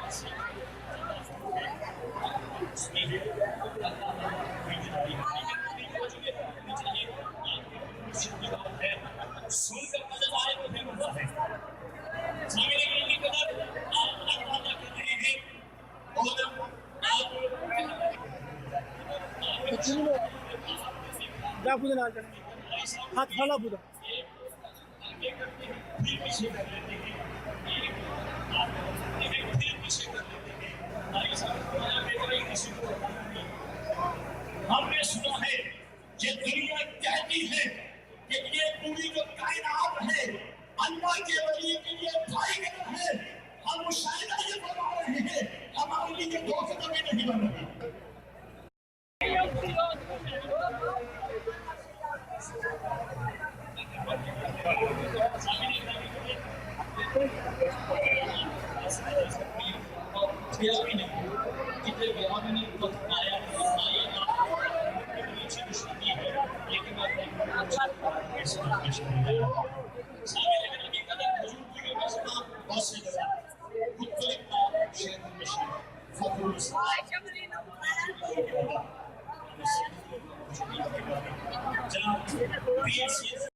سن کر نظر آئے تو پھر ہوا ہے سامنے کی قدر آپ اندازہ کر رہے ہیں اور آپ ہاتھ کھانا پورا پھر پیچھے کر لیتے ہیں آپ پھر پیچھے کر لیتے ہیں ہم نے سنا ہے یہ دنیا کہتی ہے کہ یہ پوری جو کائنات ہے اللہ کے ولی کے لیے بھائی گھر ہے. ہم مشاہدہ یہ فرما رہے ہیں ہمارے لیے دو قدمیں نہیں بن رہی. جناب